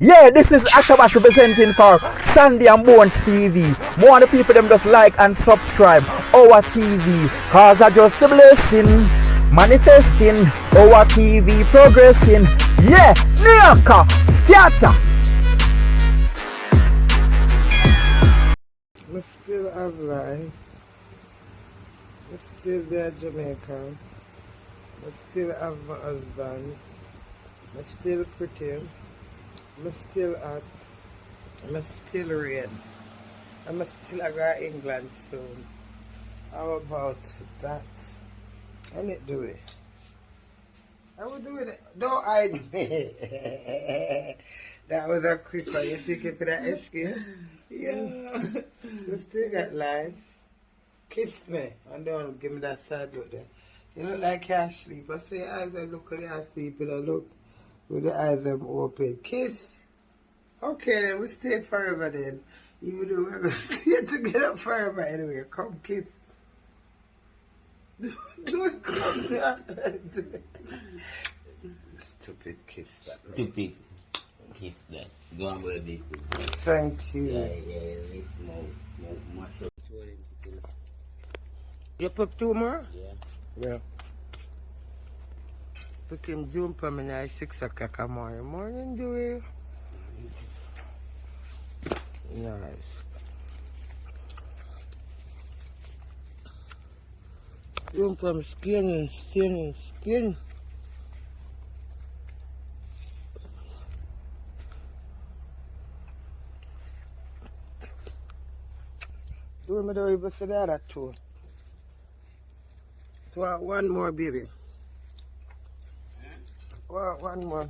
Yeah, this is Ashabash representing for Sandy and Bonez TV. More of the people them just like and subscribe our TV. Cause I just a blessing, manifesting our TV progressing. Yeah, Nyla, scatter. I still have life. I still there in Jamaica. I still have my husband. I still pretty. I'm still hot. I'm still rain. I'm still go England soon. How about that? I need to do it. I will do it. Don't hide me. That was a quick one. You think you could have escaped? Yeah. You still got life. Kiss me and don't give me that side look there. You look like you're asleep. I say eyes I look when you're asleep and I look with the eyes them open. Kiss. Okay then, we stay forever then. Even though we're going to stay together forever anyway. Come kiss. Don't come there. Stupid kiss that. Stupid kiss that. Go on with this. Thank you. Yeah, this more. You put 2 more? Yeah. Yeah. Put him June for me now 6 o'clock in the morning. Morning, Dewey. Nice. June from skin. Do me the river for the other 2. So one more, baby. One more.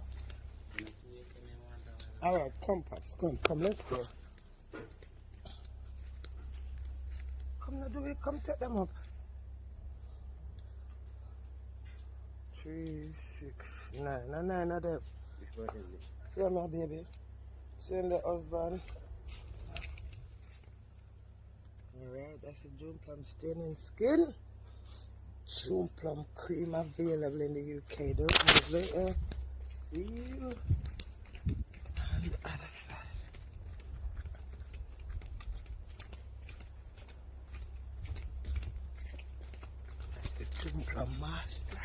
Alright, come, Pops. Come, let's go. Come now, do it. Come take them up. 3, 6, 9. 9 of them. Yeah, my baby. Send the husband. Alright, that's a June plum staining skin. June plum cream available in the UK. Don't move later. See you. And the other side. That's the June plum master.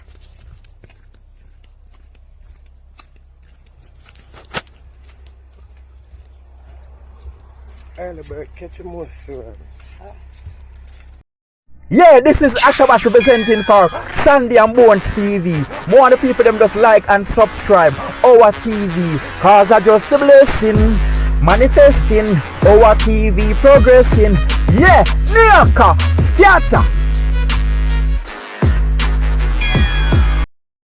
Early bird catch him more soon. Yeah, this is Ashabash representing for Sandy and Bonez TV. More of the people them just like and subscribe our TV. Cause I just a blessing, manifesting our TV progressing. Yeah, Nyla, scatter.